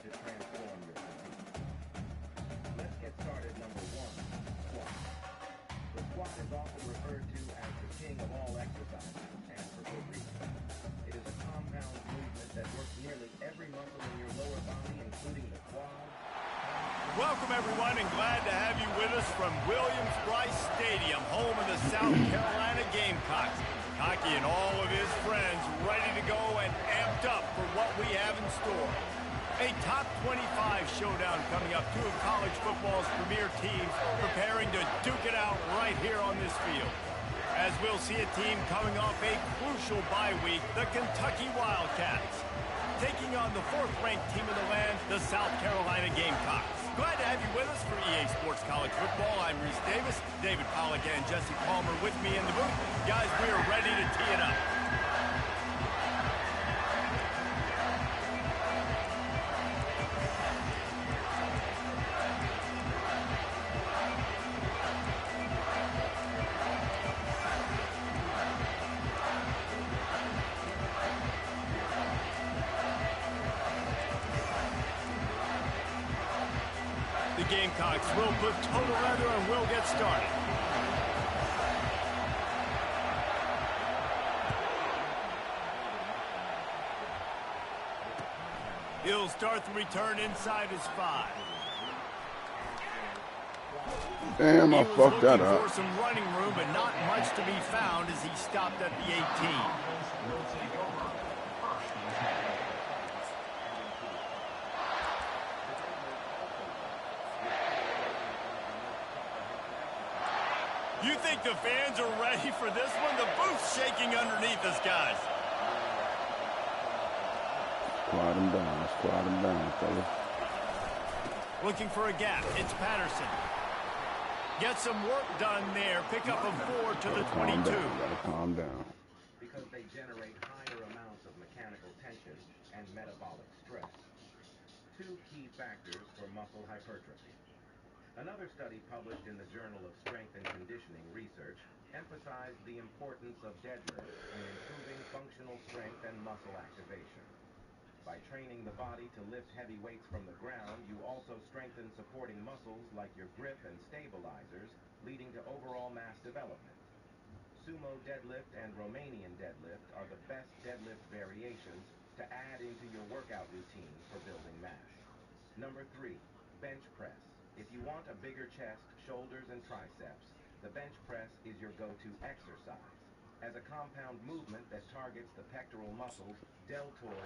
to transform your physique. Let's get started. Number 1, squat. The squat is often referred to as the king of all exercises, and for good reason. It is a compound movement that works nearly every muscle in your lower body, including the quads. Welcome, everyone, and glad to have you with us from Williams-Brice Stadium, home of the South Carolina Gamecocks. Hockey and all of his friends ready to go and amped up for what we have in store. A top 25 showdown coming up. Two of college football's premier teams preparing to duke it out right here on this field. As we'll see a team coming off a crucial bye week, the Kentucky Wildcats, taking on the 4th-ranked team of the land, the South Carolina Gamecocks. Glad to have you with us for EA Sports College Football. I'm Reese Davis, David Pollack and Jesse Palmer with me in the booth. Guys, we are ready to tee it up. The Gamecocks will put total leather and we'll get started. He'll start the return inside his 5. Damn, I fucked that up. He was looking for some running room, but not much to be found as he stopped at the 18. You think the fans are ready for this one? The booth's shaking underneath us, guys. Squat him down, fellas. Looking for a gap. It's Patterson. Get some work done there. Pick up a 4 to the 22. Gotta calm down. Because they generate higher amounts of mechanical tension and metabolic stress. 2 key factors for muscle hypertrophy. Another study published in the Journal of Strength and Conditioning Research emphasized the importance of deadlifts in improving functional strength and muscle activation. By training the body to lift heavy weights from the ground, you also strengthen supporting muscles like your grip and stabilizers, leading to overall mass development. Sumo deadlift and Romanian deadlift are the best deadlift variations to add into your workout routine for building mass. Number 3, bench press. If you want a bigger chest, shoulders, and triceps, the bench press is your go-to exercise. As a compound movement that targets the pectoral muscles, deltoid...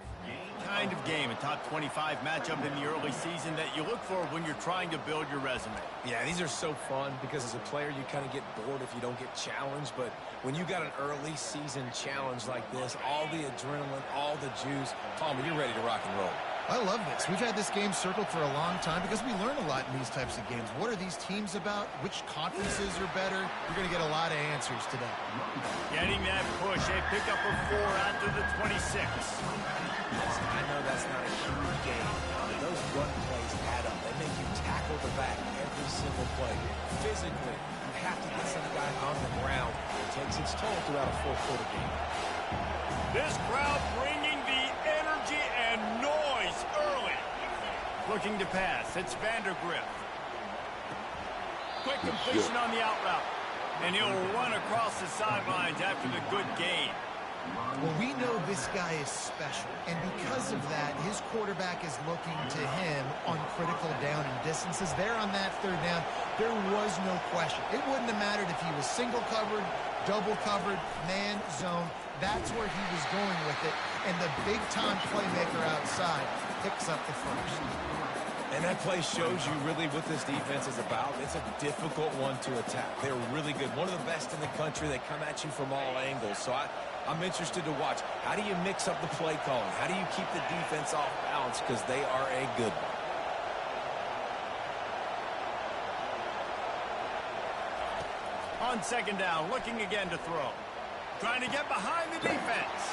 Kind of game, a top 25 matchup in the early season that you look for when you're trying to build your resume. Yeah, these are so fun because as a player, you kind of get bored if you don't get challenged. But when you got an early season challenge like this, all the adrenaline, all the juice, Palmer, you're ready to rock and roll. I love this. We've had this game circled for a long time because we learn a lot in these types of games. What are these teams about? Which conferences are better? You're going to get a lot of answers today. Getting that push, a pickup of 4 after the 26. I know that's not a huge game, but those run plays add up. They make you tackle the back every single play. Physically, you have to get some guy on the ground. It takes its toll throughout a 4-quarter game. This crowd bringing the energy and noise early. Looking to pass. It's Vandergrift. Quick completion on the out route. And he'll run across the sidelines after the good gain. Well, we know this guy is special, and because of that, his quarterback is looking to him on critical down and distances. There on that 3rd down, there was no question. It wouldn't have mattered if he was single covered, double covered, man, zone. That's where he was going with it, and the big-time playmaker outside picks up the first. And that play shows you really what this defense is about. It's a difficult one to attack. They're really good. One of the best in the country. They come at you from all angles. So I'm interested to watch. How do you mix up the play calling? How do you keep the defense off balance? Because they are a good one. On 2nd down, looking again to throw. Trying to get behind the defense.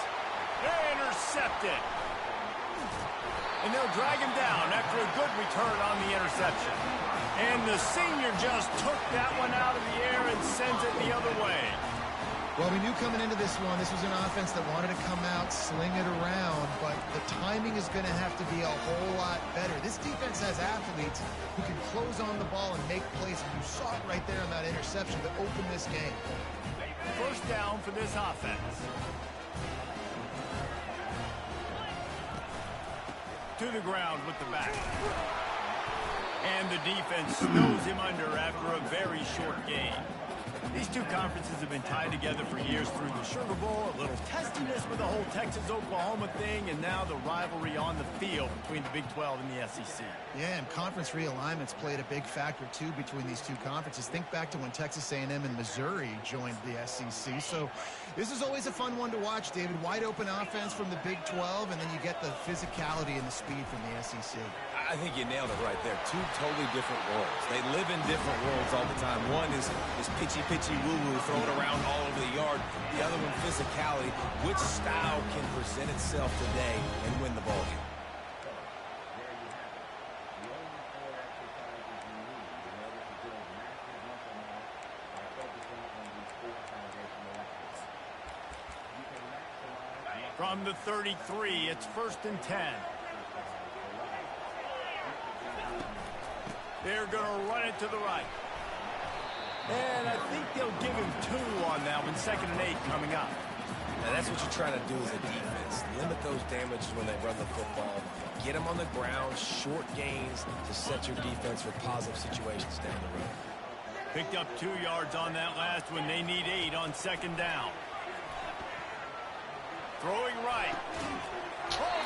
They're intercepted. And they'll drag him down after a good return on the interception. And the senior just took that one out of the air and sends it the other way. Well, we knew coming into this one, this was an offense that wanted to come out, sling it around, but the timing is going to have to be a whole lot better. This defense has athletes who can close on the ball and make plays, and you saw it right there on that interception that opened this game. First down for this offense. To the ground with the back. And the defense snows him under after a very short game. These two conferences have been tied together for years through the Sugar Bowl, a little testiness with the whole Texas-Oklahoma thing, and now the rivalry on the field between the Big 12 and the SEC. Yeah, and conference realignments played a big factor, too, between these two conferences. Think back to when Texas A&M and Missouri joined the SEC. So this is always a fun one to watch, David. Wide open offense from the Big 12, and then you get the physicality and the speed from the SEC. I think you nailed it right there. Two totally different worlds. They live in different worlds all the time. One is pitchy woo-woo, throw it around all over the yard. The other one, physicality. Which style can present itself today and win the ball game? From the 33, it's 1st and 10. They're going to run it to the right. And I think they'll give him 2 on that one. 2nd and 8 coming up. Now that's what you're trying to do as a defense. Limit those damages when they run the football. Get them on the ground, short gains to set your defense for positive situations down the road. Picked up 2 yards on that last one. They need 8 on 2nd down. Throwing right.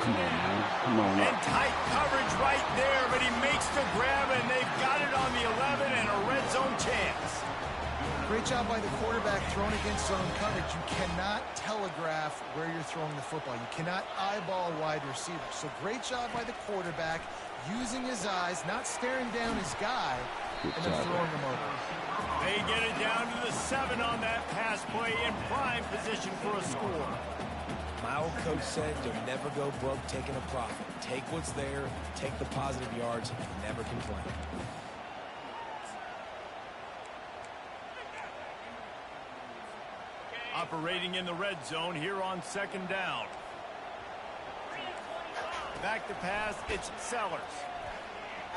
Come on, man. Come on. And tight coverage right there, but he makes the grab, and they've got it on the 11 and a red zone chance. Great job by the quarterback thrown against zone coverage. You cannot telegraph where you're throwing the football. You cannot eyeball wide receivers. So great job by the quarterback using his eyes, not staring down his guy, and then throwing him over. They get it down to the 7 on that pass play in prime position for a score. My old coach said you'll never go broke taking a profit. Take what's there, take the positive yards, and never complain. Operating in the red zone here on 2nd down. Back to pass, it's Sellers.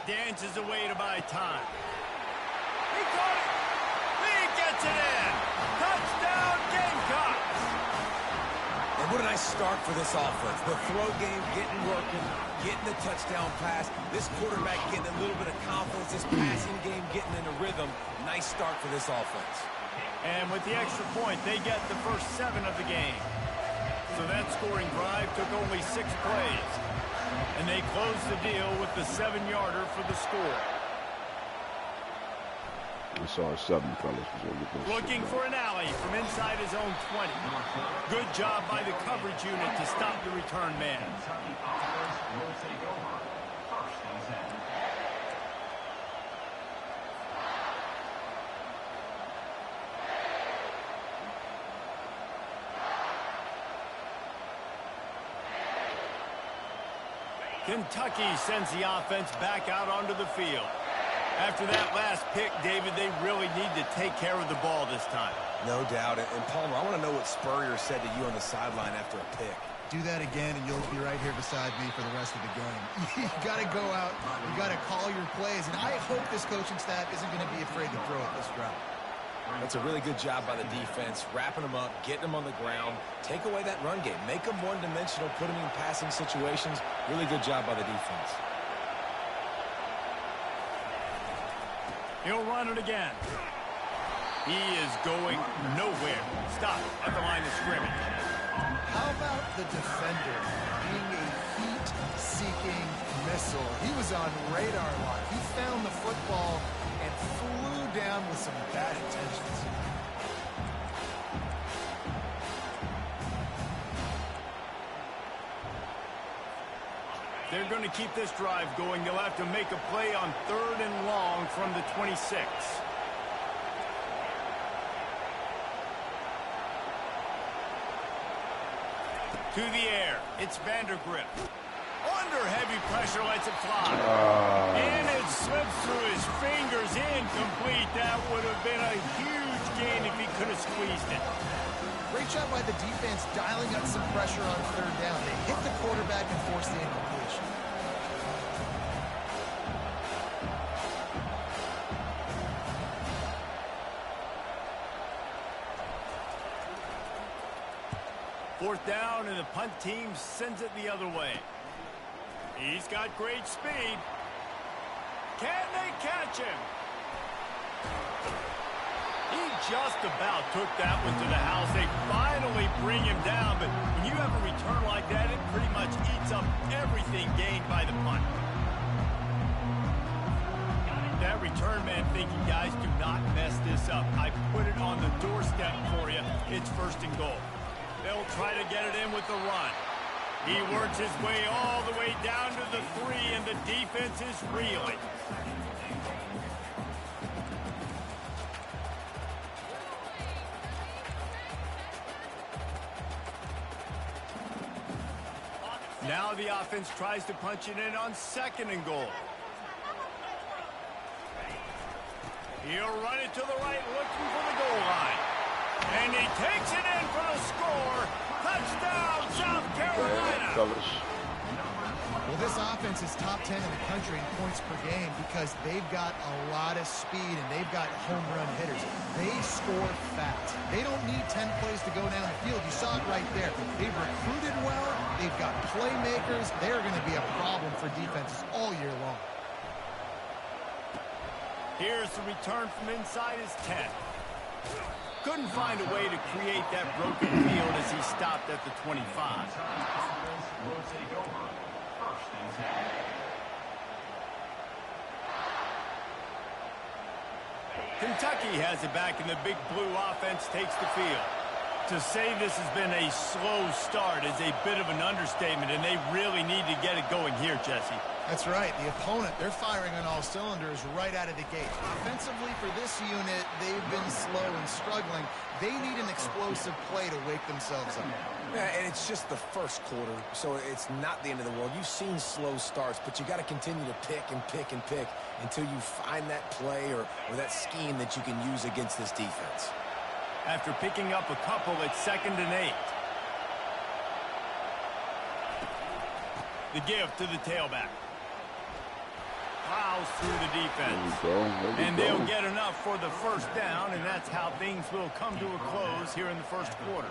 Dances away to buy time. He caught it! He gets it in! Touchdown Gamecocks! And what a nice start for this offense. The throw game getting working, getting the touchdown pass. This quarterback getting a little bit of confidence. This passing game getting in a rhythm. Nice start for this offense. And with the extra point, they get the first 7 of the game. So that scoring drive took only 6 plays. And they close the deal with the 7-yarder for the score. I saw a 7, fellas. Looking for an alley from inside his own 20. Good job by the coverage unit to stop the return man. Kentucky sends the offense back out onto the field. After that last pick, David, they really need to take care of the ball this time. No doubt. And Palmer, I want to know what Spurrier said to you on the sideline after a pick. Do that again, and you'll be right here beside me for the rest of the game. You got to go out. You got to call your plays. And I hope this coaching staff isn't going to be afraid to throw it this route. That's a really good job by the defense, wrapping them up, getting them on the ground. Take away that run game. Make them one-dimensional, put them in passing situations. Really good job by the defense. He'll run it again. He is going nowhere. Stop at the line of scrimmage. How about the defender being a heat-seeking missile? He was on radar lock. He found the football and flew down with some bad intentions. They're going to keep this drive going. They'll have to make a play on 3rd and long from the 26. To the air. It's Vandergrift. Under heavy pressure, lets it fly. And it slips through his fingers, incomplete. That would have been a huge gain if he could have squeezed it. Great job by the defense dialing up some pressure on third down. They hit the quarterback and forced the incompletion. Fourth down, and the punt team sends it the other way. He's got great speed. Can they catch him? He just about took that one to the house. They finally bring him down, but when you have a return like that, it pretty much eats up everything gained by the punt. That return man thinking, guys, do not mess this up. I put it on the doorstep for you. It's first and goal. They'll try to get it in with the run. He works his way all the way down to the 3, and the defense is reeling. Now the offense tries to punch it in on second and goal. He'll run it to the right, looking for the goal line. And he takes it in for the score. Touchdown, South Carolina. Well, this offense is top 10 in the country in points per game because they've got a lot of speed and they've got home run hitters. They score fast. They don't need 10 plays to go down the field. You saw it right there. They've recruited well. They've got playmakers. They're going to be a problem for defenses all year long. Here's the return from inside his 10. Couldn't find a way to create that broken field as he stopped at the 25. Kentucky has it back, and the big blue offense takes the field. To say this has been a slow start is a bit of an understatement, and they really need to get it going here, Jesse. That's right. The opponent, they're firing on all cylinders right out of the gate. Offensively for this unit, they've been slow and struggling. They need an explosive play to wake themselves up. Yeah, and it's just the first quarter, so it's not the end of the world. You've seen slow starts, but you got to continue to pick and pick and pick until you find that play or that scheme that you can use against this defense. After picking up a couple, it's 2nd and 8. The give to the tailback. Plows through the defense. And they'll get enough for the first down, and that's how things will come to a close here in the first quarter.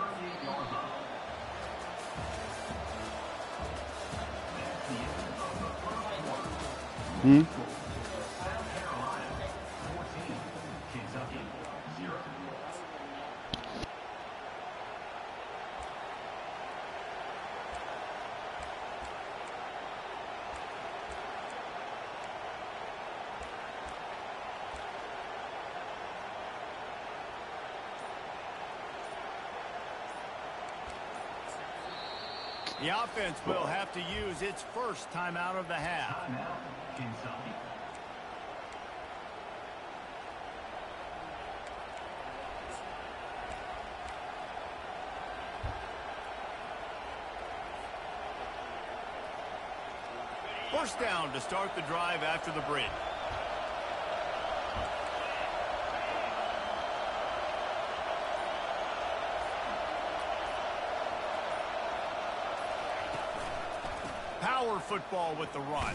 The offense will have to use its first timeout of the half. First down to start the drive after the break. Power football with the run.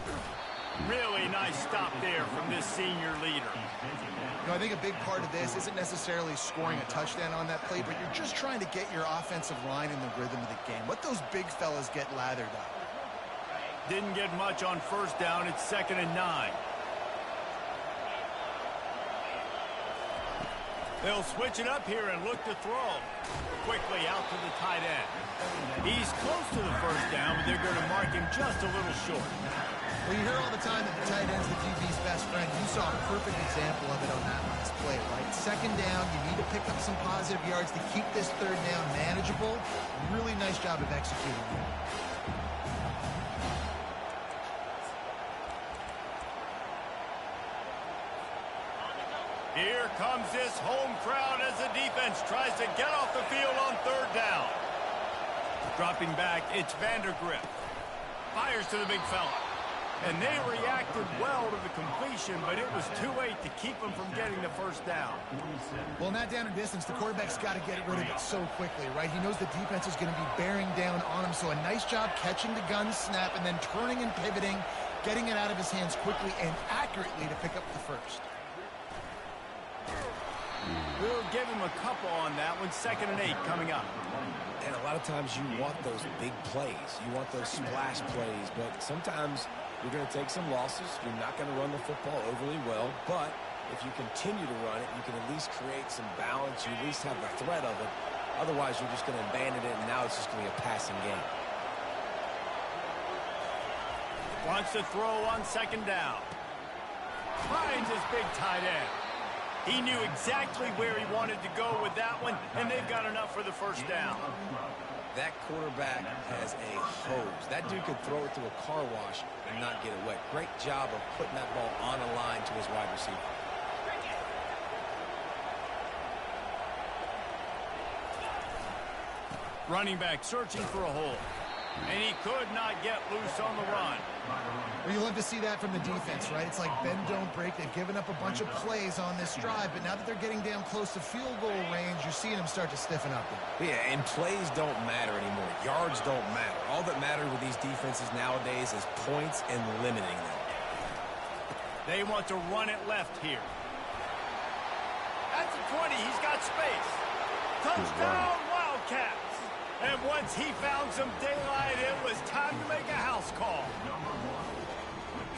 Really nice stop there from this senior leader. You know, I think a big part of this isn't necessarily scoring a touchdown on that play, but you're just trying to get your offensive line in the rhythm of the game. Let those big fellas get lathered up. Didn't get much on first down. It's 2nd and 9. They'll switch it up here and look to throw. Quickly out to the tight end. He's close to the first down, but they're going to mark him just a little short. Well, you hear all the time that the tight end's the QB's best friend. You saw a perfect example of it on that last play, right? 2nd down, you need to pick up some positive yards to keep this 3rd down manageable. Really nice job of executing it. Here comes this home crowd as the defense tries to get off the field on 3rd down. Dropping back, it's Vandergrift. Fires to the big fella. And they reacted well to the completion, but it was too late to keep them from getting the first down. Well, in that down and distance, the quarterback's got to get rid of it so quickly, right? He knows the defense is going to be bearing down on him, so a nice job catching the gun snap and then turning and pivoting, getting it out of his hands quickly and accurately to pick up the first. We'll give him a couple on that one. 2nd and 8 coming up. And a lot of times you want those big plays. You want those splash plays, but sometimes you're going to take some losses. You're not going to run the football overly well, but if you continue to run it, you can at least create some balance. You at least have the threat of it. Otherwise, you're just going to abandon it, and now it's just going to be a passing game. Wants to throw on 2nd down. Finds his big tight end. He knew exactly where he wanted to go with that one, and they've got enough for the first down. That quarterback has a hose. That dude could throw it through a car wash and not get it wet. Great job of putting that ball on a line to his wide receiver. Running back searching for a hole. And he could not get loose on the run. Well, you love to see that from the defense, right? It's like bend, don't break. They've given up a bunch of plays on this drive, but now that they're getting down close to field goal range, you're seeing them start to stiffen up there. Yeah, and plays don't matter anymore. Yards don't matter. All that matters with these defenses nowadays is points and limiting them. They want to run it left here. At the 20, he's got space. Touchdown, Wildcats. And once he found some daylight, it was time to make a house call.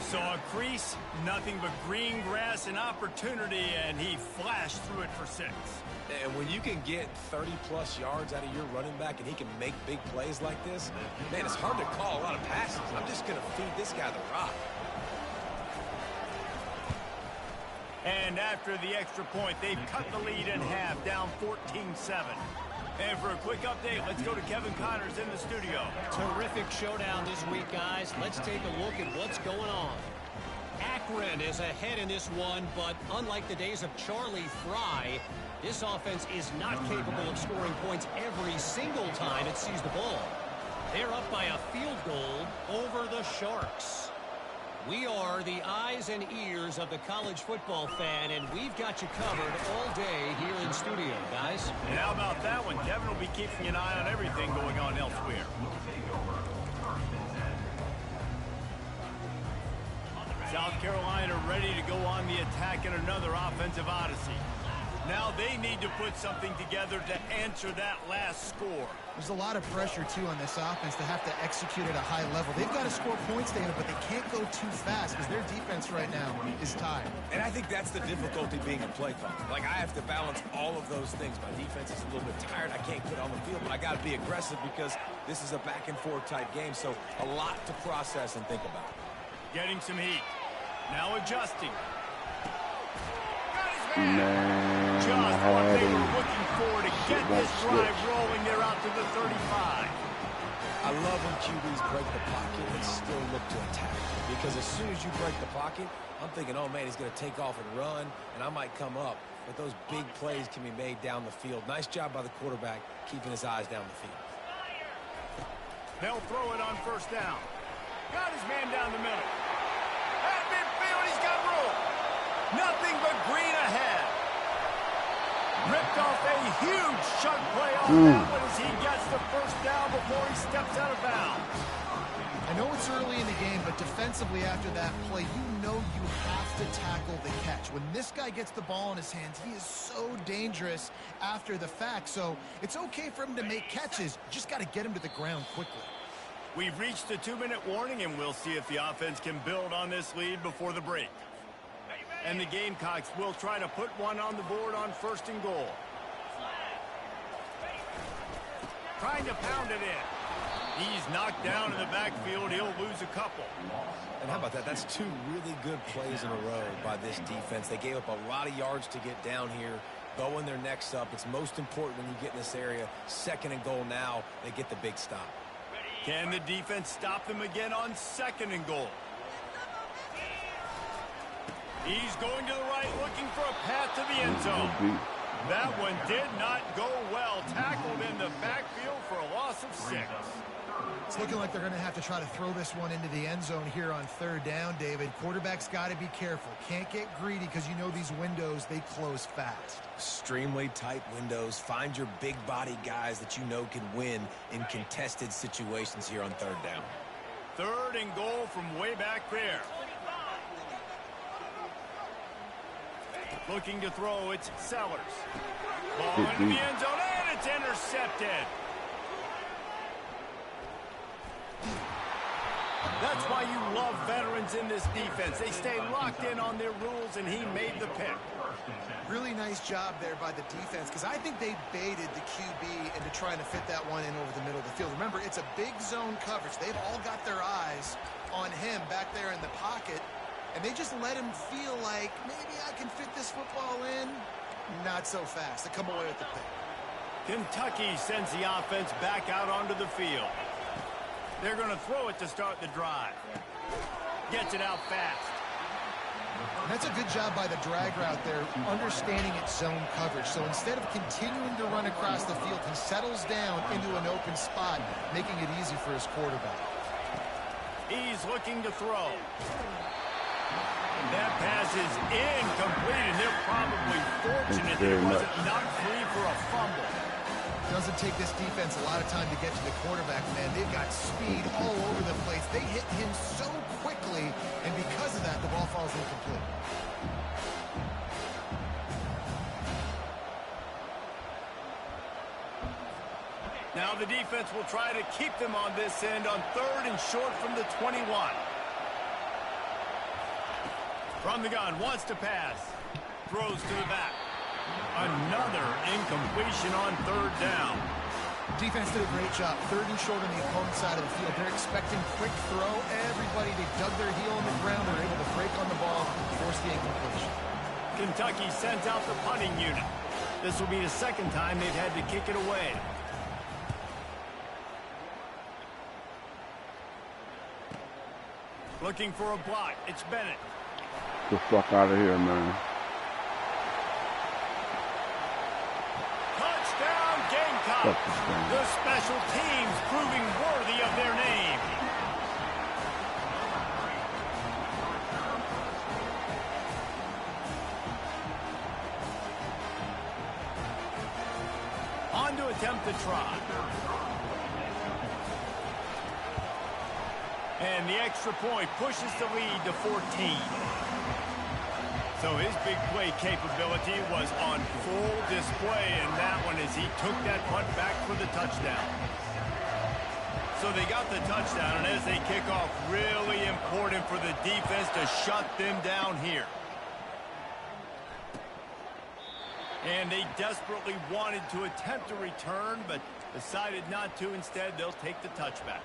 Saw a crease, nothing but green grass and opportunity, and he flashed through it for 6. And when you can get 30-plus yards out of your running back and he can make big plays like this, man, it's hard to call a lot of passes. I'm just going to feed this guy the rock. And after the extra point, they've cut the lead in half, down 14-7. And for a quick update, let's go to Kevin Connors in the studio. Terrific showdown this week, guys. Let's take a look at what's going on. Akron is ahead in this one, but unlike the days of Charlie Fry, this offense is not capable of scoring points every single time it sees the ball. They're up by a field goal over the Sharks. We are the eyes and ears of the college football fan, and we've got you covered all day here in studio, guys. And how about that one? Kevin will be keeping an eye on everything going on elsewhere. South Carolina ready to go on the attack in another offensive odyssey. Now they need to put something together to answer that last score. There's a lot of pressure, too, on this offense to have to execute at a high level. They've got to score points, Dana, but they can't go too fast because their defense right now is tired. And I think that's the difficulty being a play caller. Like, I have to balance all of those things. My defense is a little bit tired. I can't get on the field, but I got to be aggressive because this is a back-and-forth type game, so a lot to process and think about. Getting some heat. Now adjusting. Man, Just what they were looking for to get this drive rolling. They're out to the 35. I love when QBs break the pocket and still look to attack. Because as soon as you break the pocket, I'm thinking, oh, man, he's going to take off and run, and I might come up. But those big plays can be made down the field. Nice job by the quarterback keeping his eyes down the field. They'll throw it on 1st down. Got his man down the middle. At midfield, he's got room. Nothing but green ahead. Ripped off a huge chunk play on that one as he gets the 1st down before he steps out of bounds. I know it's early in the game, but defensively after that play, you know you have to tackle the catch. When this guy gets the ball in his hands, he is so dangerous after the fact. So it's okay for him to make catches. You just got to get him to the ground quickly. We've reached the 2-minute warning, and we'll see if the offense can build on this lead before the break. And the Gamecocks will try to put one on the board on 1st and goal. Trying to pound it in. He's knocked down in the backfield. He'll lose a couple. And how about that? That's 2 really good plays in a row by this defense. They gave up a lot of yards to get down here, going their necks up. It's most important when you get in this area. 2nd and goal now, they get the big stop. Can the defense stop them again on 2nd and goal? He's going to the right, looking for a path to the end zone. That one did not go well. Tackled in the backfield for a loss of 6. It's looking like they're going to have to try to throw this one into the end zone here on third down, David. Quarterback's got to be careful. Can't get greedy because you know these windows, they close fast. Extremely tight windows. Find your big body guys that you know can win in contested situations here on third down. Third and goal from way back there. Looking to throw, it's Sellers. Ball into the end zone, and it's intercepted. That's why you love veterans in this defense. They stay locked in on their rules, and he made the pick. Really nice job there by the defense, because I think they baited the QB into trying to fit that one in over the middle of the field. Remember, it's a big zone coverage. They've all got their eyes on him back there in the pocket, and they just let him feel like, maybe I can fit this football in. Not so fast. They come away with the pick. Kentucky sends the offense back out onto the field. They're going to throw it to start the drive. Gets it out fast. That's a good job by the drag route there, understanding its zone coverage. So instead of continuing to run across the field, he settles down into an open spot, making it easy for his quarterback. He's looking to throw. That pass is incomplete, and they're probably fortunate that it wasn't knocked free for a fumble. Doesn't take this defense a lot of time to get to the quarterback, man. They've got speed all over the place. They hit him so quickly, and because of that, the ball falls incomplete. Now the defense will try to keep them on this end on third and short from the 21. From the gun, wants to pass. Throws to the back. Another incompletion on third down. Defense did a great job. Third and short on the opponent's side of the field. They're expecting quick throw. Everybody, they dug their heel in the ground. They're able to break on the ball, force the incompletion. Kentucky sends out the punting unit. This will be the second time they've had to kick it away. Looking for a block. It's Bennett. Get the fuck out of here, man. Touchdown, Gamecocks. The special teams proving worthy of their name. On to attempt the try. And the extra point pushes the lead to 14. So his big play capability was on full display in that one as he took that punt back for the touchdown. So they got the touchdown, and as they kick off, really important for the defense to shut them down here. And they desperately wanted to attempt a return, but decided not to. Instead, they'll take the touchback.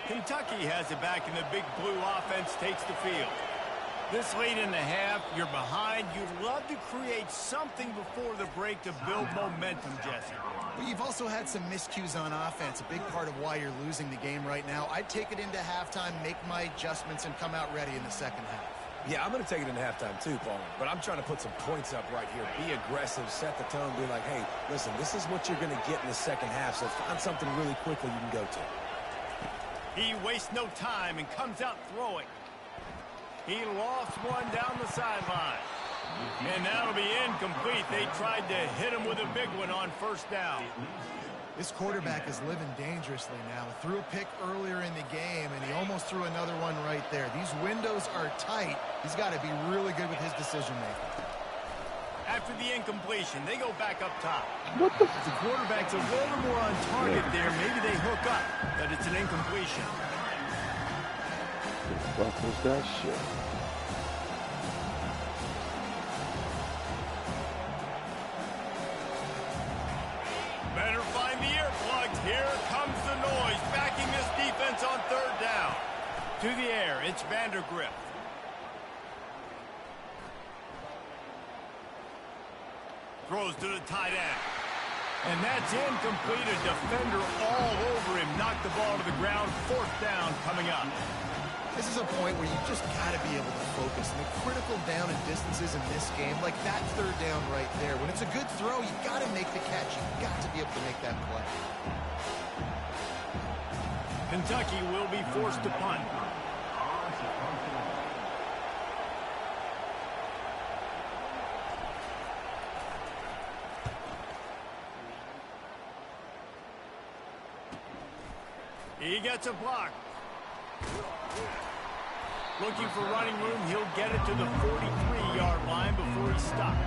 Kentucky has it back, and the big blue offense takes the field. This late in the half, you're behind. You'd love to create something before the break to build momentum, Jesse. But you've also had some miscues on offense, a big part of why you're losing the game right now. I'd take it into halftime, make my adjustments, and come out ready in the second half. Yeah, I'm going to take it into halftime too, Paul. But I'm trying to put some points up right here. Be aggressive, set the tone, be like, hey, listen, this is what you're going to get in the second half, so find something really quickly you can go to. He wastes no time and comes out throwing. He lost one down the sideline. And that'll be incomplete. They tried to hit him with a big one on first down. This quarterback is living dangerously now. Threw a pick earlier in the game, and he almost threw another one right there. These windows are tight. He's got to be really good with his decision-making. After the incompletion, they go back up top. What the? The quarterback's a little more on target there. Maybe they hook up, but it's an incompletion. What was that shit? Better find the earplugs. Here comes the noise, backing this defense on third down. To the air, it's Vandergrift. Throws to the tight end. And that's incomplete. A defender all over him. Knocked the ball to the ground. Fourth down coming up. This is a point where you just got to be able to focus. And the critical down and distances in this game, like that third down right there, when it's a good throw, you got to make the catch. You've got to be able to make that play. Kentucky will be forced to punt. He gets a block. Looking for running room, he'll get it to the 43-yard line before he stopped.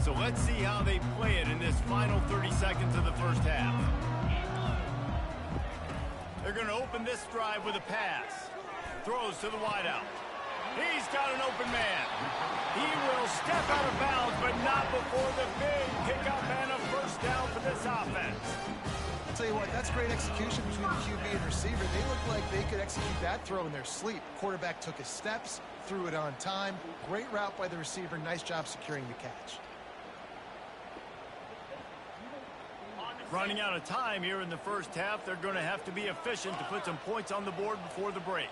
So let's see how they play it in this final 30 seconds of the first half. They're going to open this drive with a pass. Throws to the wideout. He's got an open man. He will step out of bounds, but not before the big pickup and a first down for this offense. I'll tell you what, that's great execution between the QB and receiver. They look like they could execute that throw in their sleep. Quarterback took his steps, threw it on time. Great route by the receiver. Nice job securing the catch. Running out of time here in the first half, they're going to have to be efficient to put some points on the board before the break.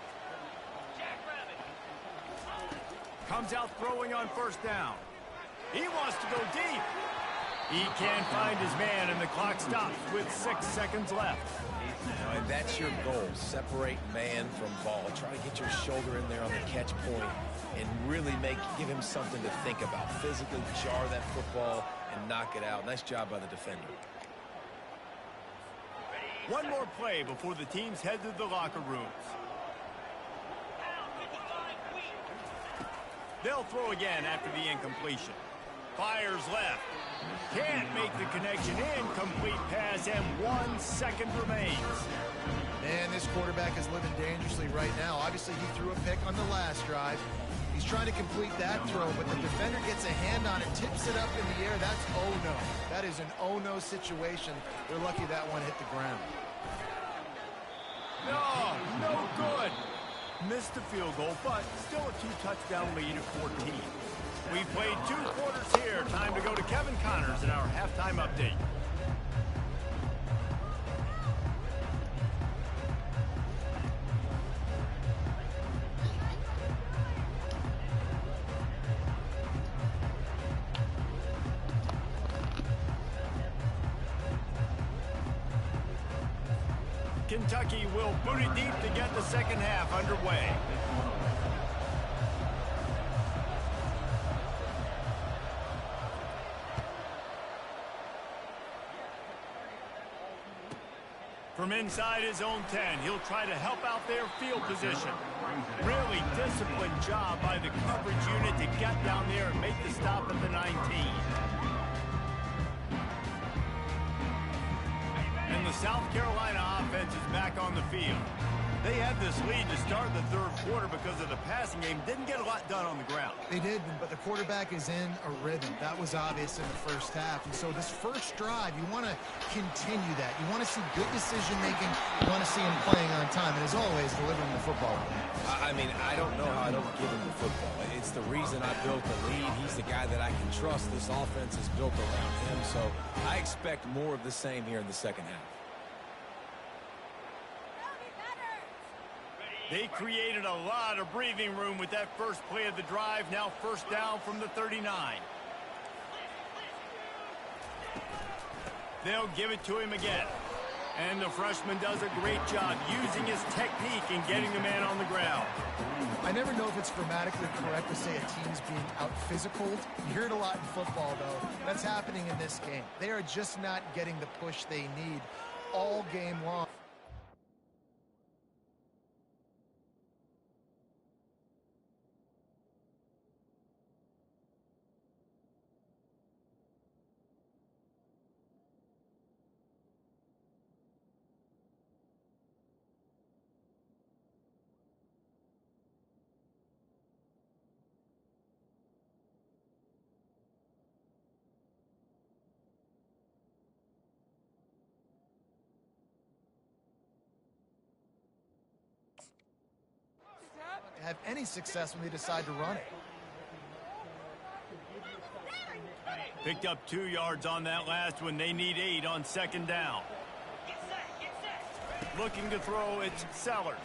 Comes out throwing on first down. He wants to go deep. He can't find his man, and the clock stops with 6 seconds left. And that's your goal. Separate man from ball. Try to get your shoulder in there on the catch point and really give him something to think about. Physically jar that football and knock it out. Nice job by the defender. One more play before the teams head to the locker rooms. They'll throw again after the incompletion. Fires left. Can't make the connection. Incomplete pass, and 1 second remains. Man, this quarterback is living dangerously right now. Obviously, he threw a pick on the last drive. He's trying to complete that throw, but the defender gets a hand on it, tips it up in the air. That's oh-no. That is an oh-no situation. They're lucky that one hit the ground. No good. Missed the field goal, but still a 2-touchdown lead at 14. We played 2 quarters here. Time to go to Kevin Connors in our halftime update. Kentucky will boot it deep to get the second half underway. From inside his own 10, he'll try to help out their field position. Really disciplined job by the coverage unit to get down there and make the stop at the 19. And the South Carolina offense is back on the field. They had this lead to start the third quarter because of the passing game. Didn't get a lot done on the ground. They did, but the quarterback is in a rhythm. That was obvious in the first half. And so this first drive, you want to continue that. You want to see good decision-making. You want to see him playing on time. And as always, delivering the football. I mean, I don't know how I don't give him the football. It's the reason I built the lead. He's the guy that I can trust. This offense is built around him. So I expect more of the same here in the second half. They created a lot of breathing room with that first play of the drive. Now first down from the 39. They'll give it to him again. And the freshman does a great job using his technique and getting the man on the ground. I never know if it's grammatically correct to say a team's being out-physicaled. You hear it a lot in football, though. That's happening in this game. They are just not getting the push they need all game long. have any success when they decide to run it. Picked up 2 yards on that last one. They need 8 on second down. Looking to throw, it's Sellers.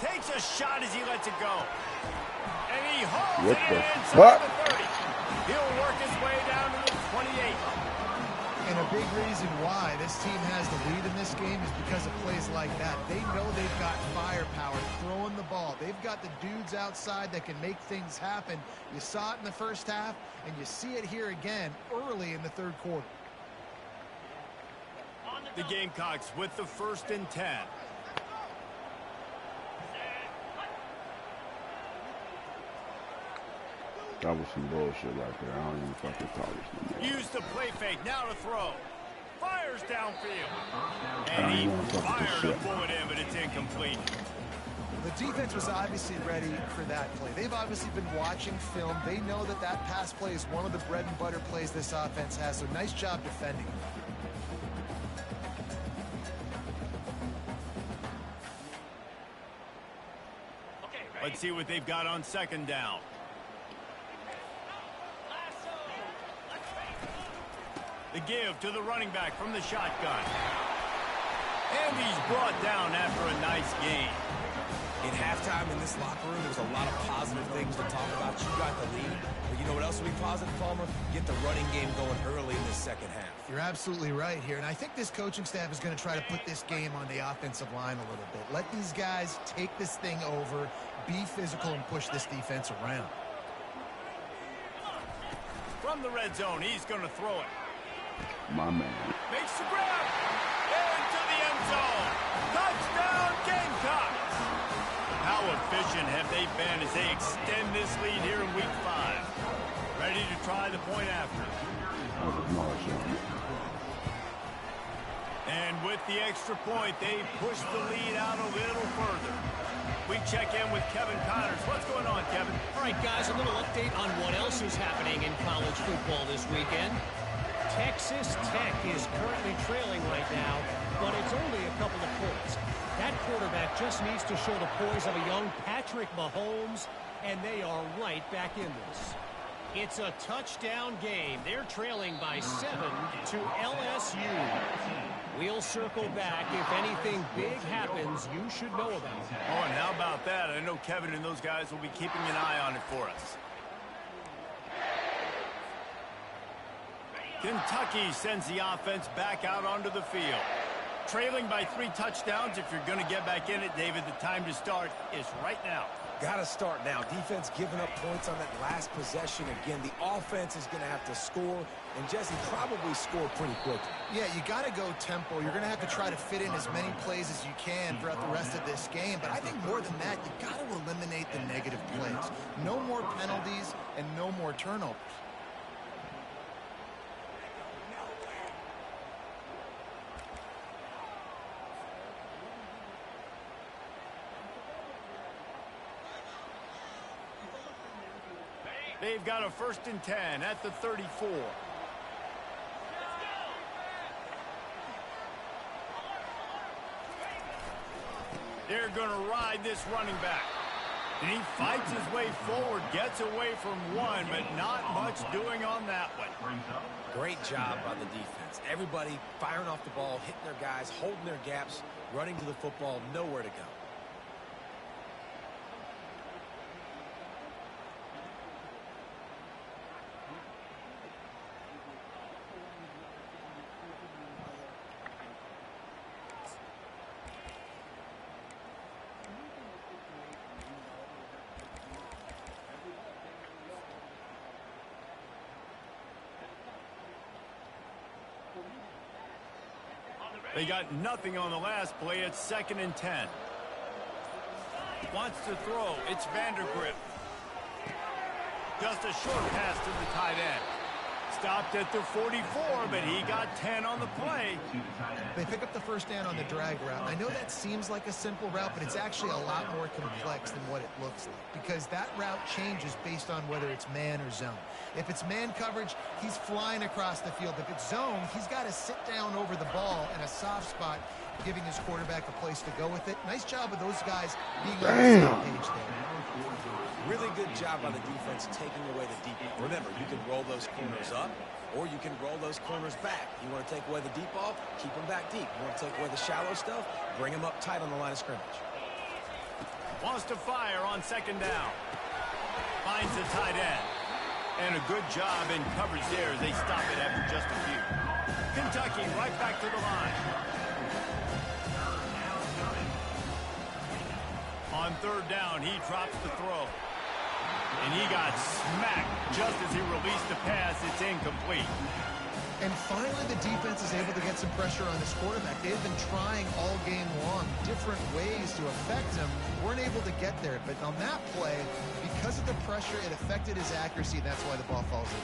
Takes a shot as he lets it go. And he holds it inside the 30. He'll work his way down to the 28. And a big reason why this team has the lead in this game is because of plays like that. They know they've got firepower throwing the ball. They've got the dudes outside that can make things happen. You saw it in the first half, and you see it here again early in the third quarter. The Gamecocks with the 1st and 10. That was some bullshit right there. I don't even fucking call this no more. Use the play fake. Now to throw. Fires downfield. And he fired a bullet in, but it's incomplete. The defense was obviously ready for that play. They've obviously been watching film. They know that that pass play is one of the bread and butter plays this offense has, so nice job defending. Let's see what they've got on second down. The give to the running back from the shotgun. And he's brought down after a nice gain. In halftime in this locker room, there was a lot of positive things to talk about. You got the lead. But you know what else will be positive, Palmer? Get the running game going early in the second half. You're absolutely right here. And I think this coaching staff is going to try to put this game on the offensive line a little bit. Let these guys take this thing over, be physical, and push this defense around. From the red zone, he's going to throw it. My man. Makes the grab. Into the end zone. Touchdown, Gamecocks. How efficient have they been as they extend this lead here in Week 5? Ready to try the point after. And with the extra point, they push the lead out a little further. We check in with Kevin Connors. What's going on, Kevin? All right, guys, a little update on what else is happening in college football this weekend. Texas Tech is currently trailing right now, but it's only a couple of points. That quarterback just needs to show the poise of a young Patrick Mahomes, and they are right back in this. It's a touchdown game. They're trailing by 7 to LSU. We'll circle back. If anything big happens, you should know about it. Oh, and how about that? I know Kevin and those guys will be keeping an eye on it for us. Kentucky sends the offense back out onto the field. Trailing by 3 touchdowns. If you're going to get back in it, David, the time to start is right now. Got to start now. Defense giving up points on that last possession. Again, the offense is going to have to score, and Jesse probably score pretty quickly. Yeah, you got to go tempo. You're going to have to try to fit in as many plays as you can throughout the rest of this game. But I think more than that, you got to eliminate the negative plays. No more penalties and no more turnovers. They've got a 1st and 10 at the 34. They're going to ride this running back. And he fights his way forward, gets away from one, but not much doing on that one. Great job by the defense. Everybody firing off the ball, hitting their guys, holding their gaps, running to the football, nowhere to go. They got nothing on the last play. It's 2nd and 10. Wants to throw. It's Vandergrift. Just a short pass to the tight end. Stopped at the 44, but he got 10 on the play. They pick up the first down on the drag route. I know that seems like a simple route, but it's actually a lot more complex than what it looks like, because that route changes based on whether it's man or zone. If it's man coverage, he's flying across the field. If it's zone, he's got to sit down over the ball in a soft spot giving his quarterback a place to go with it. Nice job of those guys being on the same page there. Really good job by the defense taking away the deep ball. Remember, you can roll those corners up, or you can roll those corners back. You want to take away the deep ball, keep them back deep. You want to take away the shallow stuff, bring them up tight on the line of scrimmage. Wants to fire on second down. Finds the tight end. And a good job in coverage there as they stop it after just a few. Kentucky right back to the line. On third down, he drops the throw. And he got smacked just as he released the pass. It's incomplete. And finally, the defense is able to get some pressure on this quarterback. They've been trying all game long different ways to affect him. Weren't able to get there. But on that play, because of the pressure, it affected his accuracy. That's why the ball falls in.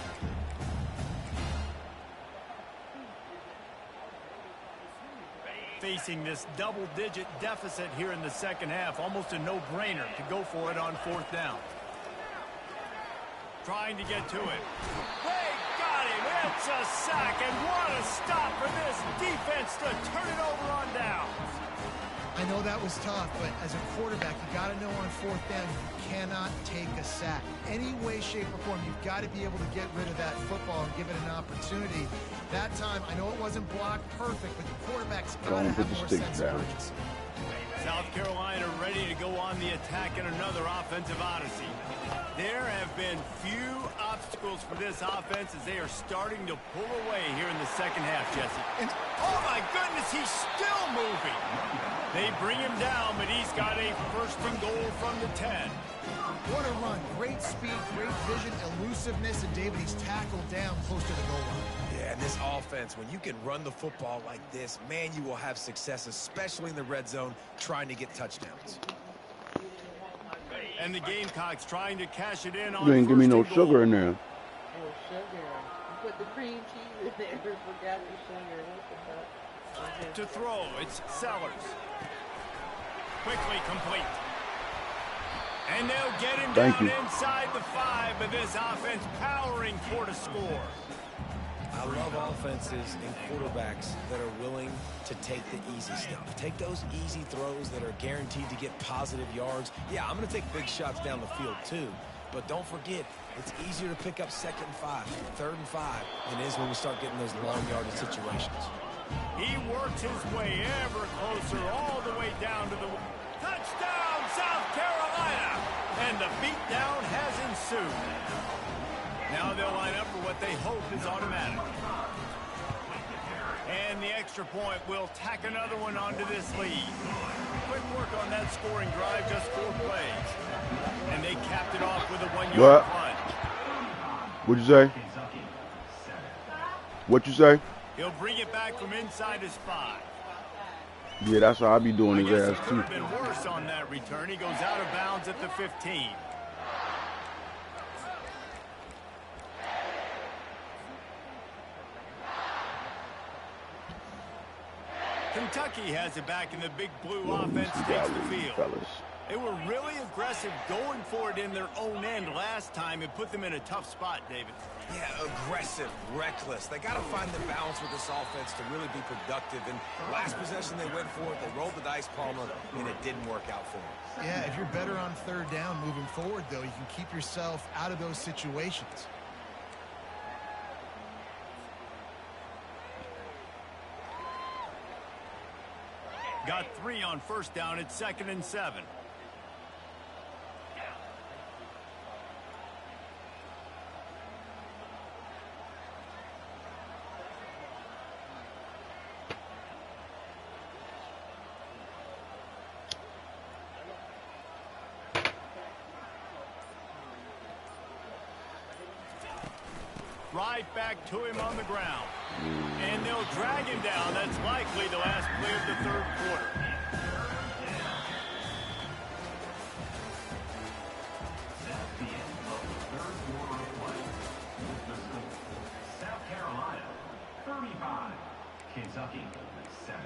Facing this double-digit deficit here in the second half, almost a no-brainer to go for it on fourth down. Trying to get to it. They got him. It's a sack, and what a stop for this defense to turn it over on downs. I know that was tough, but as a quarterback, you got to know on fourth down you cannot take a sack. Any way, shape, or form, you've got to be able to get rid of that football and give it an opportunity. That time, I know it wasn't blocked perfect, but the quarterback's got to have more sense of urgency. South Carolina ready to go on the attack in another offensive odyssey. There have been few obstacles for this offense as they are starting to pull away here in the second half, Jesse. And, oh my goodness, he's still moving. They bring him down, but he's got a first and goal from the 10. What a run. Great speed, great vision, elusiveness, and David, he's tackled down close to the goal line. Yeah, and this offense, when you can run the football like this, man, you will have success, especially in the red zone, trying to get touchdowns. And the Gamecocks trying to cash it in on You ain't give me no sugar in there. Oh, sugar. You put the cream cheese in there. Forgot the sugar. To throw, it's Sellers. Quickly complete. And they'll get him down inside the 5, but this offense powering for to score. I love offenses and quarterbacks that are willing to take the easy stuff. Take those easy throws that are guaranteed to get positive yards. Yeah, I'm going to take big shots down the field too, but don't forget, it's easier to pick up second and 5, third and 5 than it is when we start getting those long yardage situations. He works his way ever closer all the way down to the touchdown, South Carolina! And the beatdown has ensued. Now they'll line up for what they hope is automatic. And the extra point will tack another one onto this lead. Quick work on that scoring drive, just 4 plays. And they capped it off with a 1-yard plunge. What'd you say? What you say? He'll bring it back from inside his 5. Yeah, that's how I be doing his ass it could too. have been worse on that return. He goes out of bounds at the 15. Kentucky has it back, and the big blue offense takes the field. Fellas. They were really aggressive going for it in their own end last time. It put them in a tough spot, David. Yeah, aggressive, reckless. They got to find the balance with this offense to really be productive. And last possession they went for it, they rolled the dice, Palmer, and it didn't work out for them. Yeah, if you're better on third down moving forward, though, you can keep yourself out of those situations. Got 3 on first down. It's 2nd and 7. Right back to him on the ground. And they'll drag him down. That's likely the last play of the third quarter. South Carolina, 35. Kentucky, 7.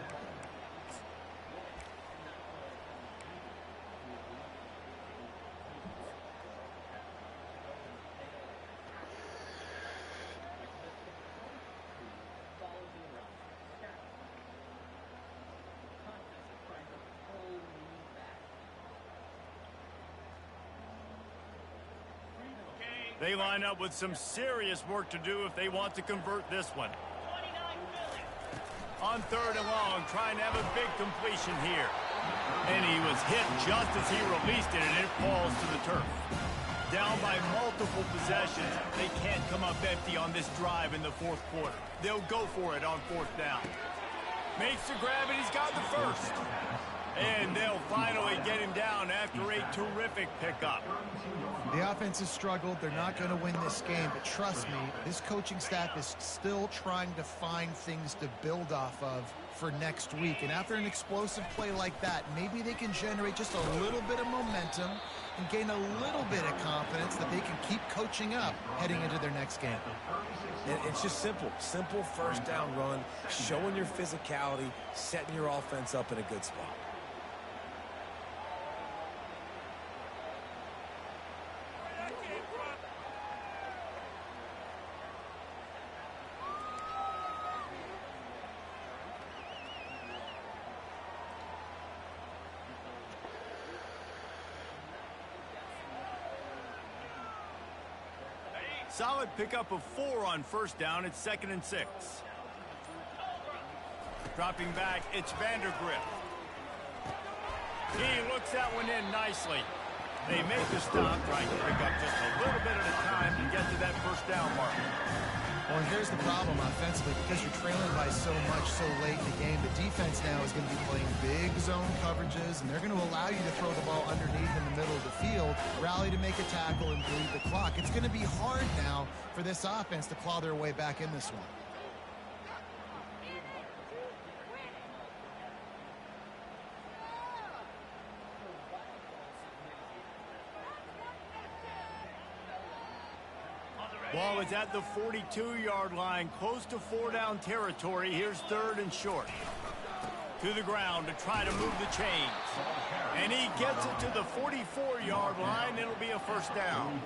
They line up with some serious work to do if they want to convert this one. On 3rd and long, trying to have a big completion here. And he was hit just as he released it, and it falls to the turf. Down by multiple possessions, they can't come up empty on this drive in the 4th quarter. They'll go for it on 4th down. Makes the grab, and he's got the first. And they'll finally get him down after a terrific pickup. The offense has struggled. They're not going to win this game, but trust me, this coaching staff is still trying to find things to build off of for next week. And after an explosive play like that, maybe they can generate just a little bit of momentum and gain a little bit of confidence that they can keep coaching up heading into their next game. And it's just simple 1st down run, showing your physicality, setting your offense up in a good spot. Solid pickup of 4 on 1st down. It's 2nd and 6. Dropping back, it's Vandergrift. He looks that one in nicely. They make the stop, trying to pick up just a little bit at a time to get to that 1st down mark. Well, and here's the problem offensively. Because you're trailing by so much so late in the game, the defense now is going to be playing big zone coverages, and they're going to allow you to throw the ball underneath in the middle of the field, rally to make a tackle, and bleed the clock. It's going to be hard now for this offense to claw their way back in this one. Ball is at the 42-yard line, close to 4-down territory. Here's 3rd and short. To the ground to try to move the chains. And he gets it to the 44-yard line. It'll be a 1st down.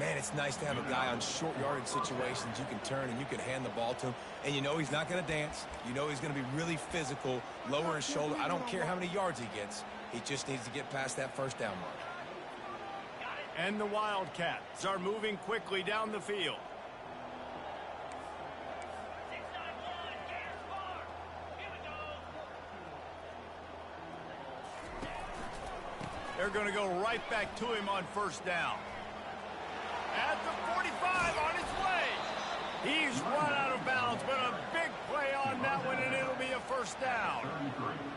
Man, it's nice to have a guy on short yardage situations you can turn and you can hand the ball to him. And you know he's not going to dance. You know he's going to be really physical, lower his shoulder. I don't care how many yards he gets. He just needs to get past that 1st down mark. And the Wildcats are moving quickly down the field. They're going to go right back to him on 1st down. At the 45 on his way. He's run out of bounds, but a big play on that one, and it'll be a 1st down.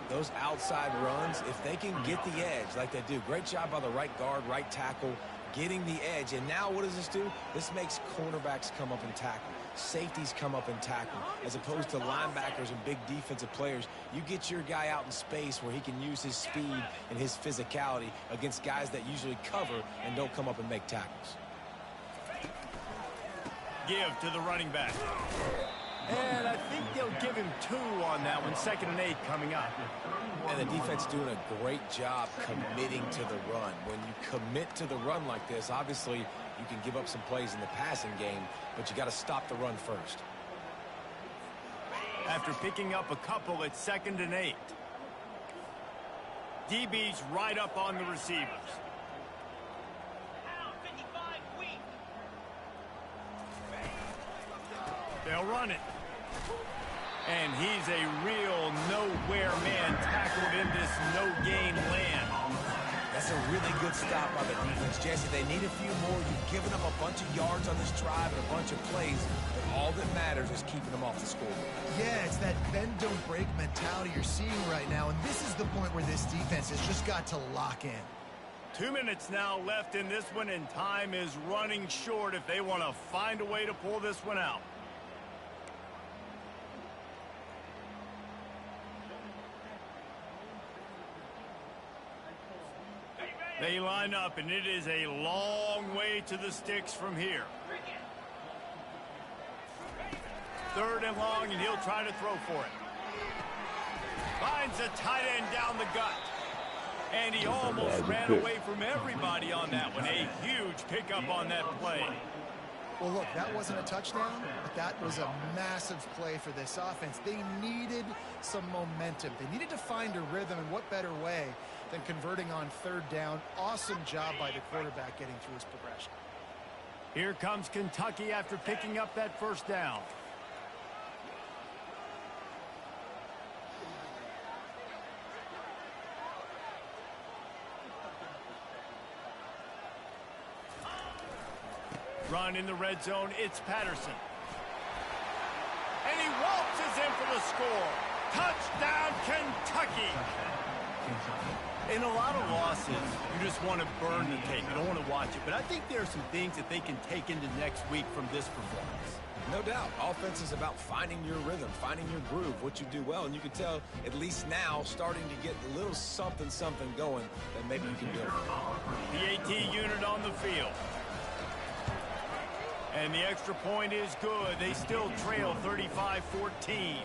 Those outside runs, if they can get the edge like they do, great job by the right guard, right tackle, getting the edge. And now what does this do? This makes cornerbacks come up and tackle. Safeties come up and tackle. As opposed to linebackers and big defensive players, you get your guy out in space where he can use his speed and his physicality against guys that usually cover and don't come up and make tackles. Give to the running back. And I think they'll give him 2 on that one. 2nd and 8 coming up. And the defense doing a great job committing to the run. When you commit to the run like this, obviously you can give up some plays in the passing game, but you got to stop the run first. After picking up a couple, it's 2nd and 8. DB's right up on the receivers. They'll run it. And he's a real nowhere man tackled in this no-gain land. That's a really good stop by the defense. Jesse, they need a few more. You've given them a bunch of yards on this drive and a bunch of plays, but all that matters is keeping them off the scoreboard. Yeah, it's that bend, don't break mentality you're seeing right now, and this is the point where this defense has just got to lock in. 2 minutes now left in this one, and time is running short if they want to find a way to pull this one out. They line up, and it is a long way to the sticks from here. 3rd and long, and he'll try to throw for it. Finds a tight end down the gut. And he almost ran away from everybody on that one. A huge pickup on that play. Well, look, that wasn't a touchdown, but that was a massive play for this offense. They needed some momentum. They needed to find a rhythm, and what better way than converting on 3rd down. Awesome job by the quarterback getting through his progression. Here comes Kentucky after picking up that first down. Run in the red zone, it's Patterson. And he waltzes in for the score. Touchdown, Kentucky. In a lot of losses, you just want to burn the tape. You don't want to watch it. But I think there are some things that they can take into next week from this performance. No doubt. Offense is about finding your rhythm, finding your groove, what you do well. And you can tell, at least now, starting to get a little something going that maybe you can build. The AT unit on the field. And the extra point is good. They still trail 35-14.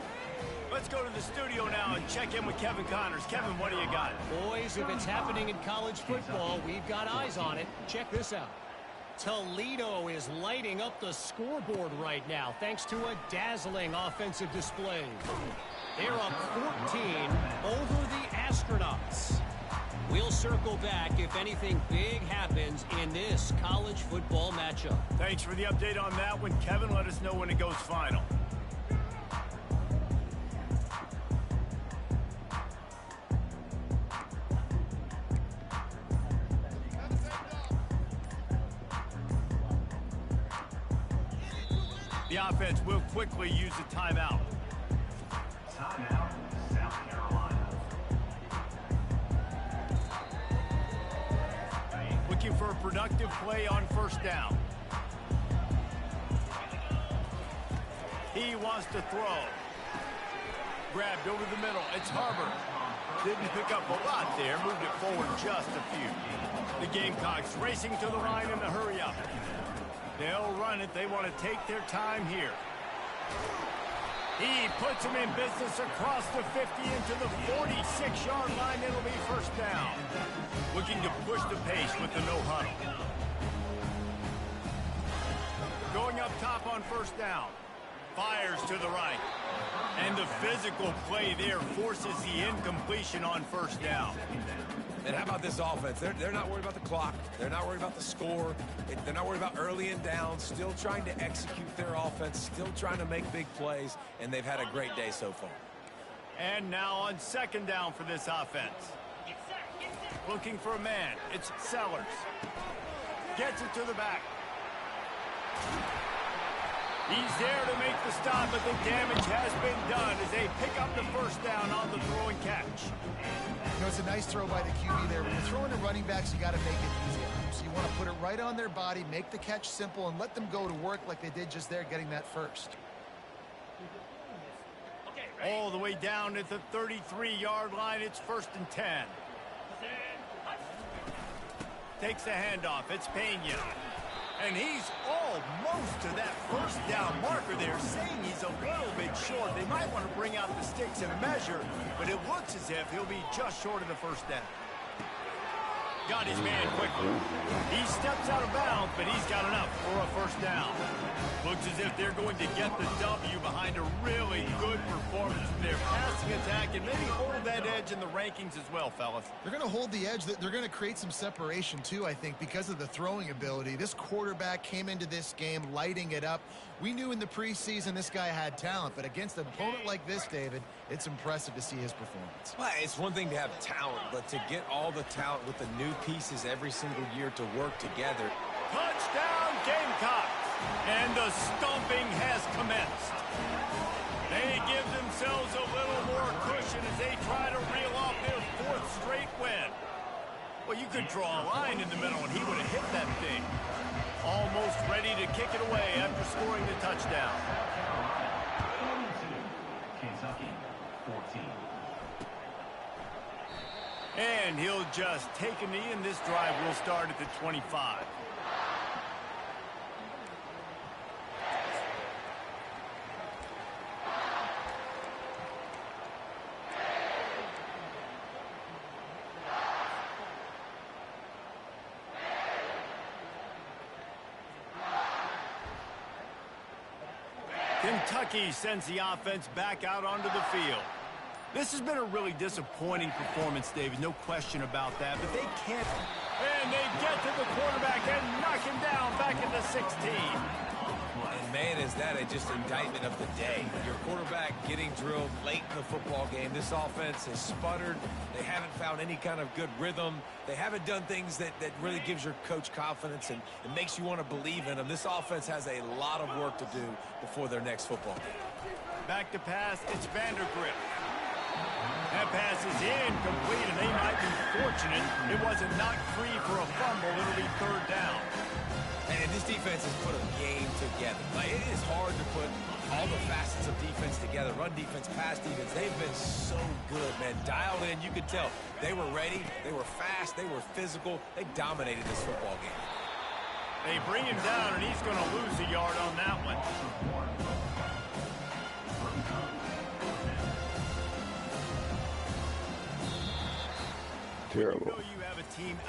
Let's go to the studio now and check in with Kevin Connors. Kevin, what do you got? Boys, if it's happening in college football, we've got eyes on it. Check this out. Toledo is lighting up the scoreboard right now thanks to a dazzling offensive display. They're up 14 over the Astronauts. We'll circle back if anything big happens in this college football matchup. Thanks for the update on that one, Kevin. Let us know when it goes final. The offense will quickly use a timeout. Timeout, South Carolina. Looking for a productive play on first down. He wants to throw. Grabbed over the middle. It's Harbor. Didn't pick up a lot there. Moved it forward just a few. The Gamecocks racing to the line in the hurry up. They'll run it. They want to take their time here. He puts them in business across the 50 into the 46-yard line. It'll be first down. Looking to push the pace with the no huddle. Going up top on first down. Fires to the right. And the physical play there forces the incompletion on first down. And how about this offense? They're not worried about the clock. They're not worried about the score. They're not worried about early and down. Still trying to execute their offense. Still trying to make big plays. And they've had a great day so far. And now on second down for this offense. Looking for a man. It's Sellers. Gets it to the back. He's there to make the stop, but the damage has been done as they pick up the first down on the throw and catch. You know, it's a nice throw by the QB there. When you're throwing to running backs, you got to make it easy on them. So you want to put it right on their body, make the catch simple, and let them go to work like they did just there, getting that first. All the way down at the 33-yard line, it's 1st and 10. Takes the handoff. It's Pena. And he's almost to that first down marker there, saying he's a little bit short. They might want to bring out the sticks and measure, but it looks as if he'll be just short of the first down. Got his man quickly. He steps out of bounds, but he's got enough for a first down. Looks as if they're going to get the W behind a really good performance from their passing attack and maybe hold that edge in the rankings as well, fellas. They're going to hold the edge. They're going to create some separation, too, I think, because of the throwing ability. This quarterback came into this game lighting it up. We knew in the preseason this guy had talent, but against an opponent like this, David, it's impressive to see his performance. Well, it's one thing to have talent, but to get all the talent with the new pieces every single year to work together. Touchdown, Gamecocks! And the stomping has commenced. They give themselves a little more cushion as they try to reel off their 4th straight win. Well, you could draw a line in the middle and he would have hit that thing. Almost ready to kick it away after scoring the touchdown. 42, Kentucky, 14. And he'll just take a knee, and this drive will start at the 25. Kentucky sends the offense back out onto the field. This has been a really disappointing performance, David. No question about that. But they can't. And they get to the quarterback and knock him down back in the 16. And, man, is that just indictment of the day. Your quarterback getting drilled late in the football game. This offense has sputtered. They haven't found any kind of good rhythm. They haven't done things that really gives your coach confidence and makes you want to believe in them. This offense has a lot of work to do before their next football game. Back to pass, it's Vandergrift. That pass is incomplete, and they might be fortunate it wasn't knocked free for a fumble. It'll be third down. And this defense has put a game together. Like, it is hard to put all the facets of defense together. Run defense, pass defense. They've been so good, man. Dialed in, you could tell. They were ready. They were fast. They were physical. They dominated this football game. They bring him down, and he's going to lose a yard on that one. Terrible. You have a team out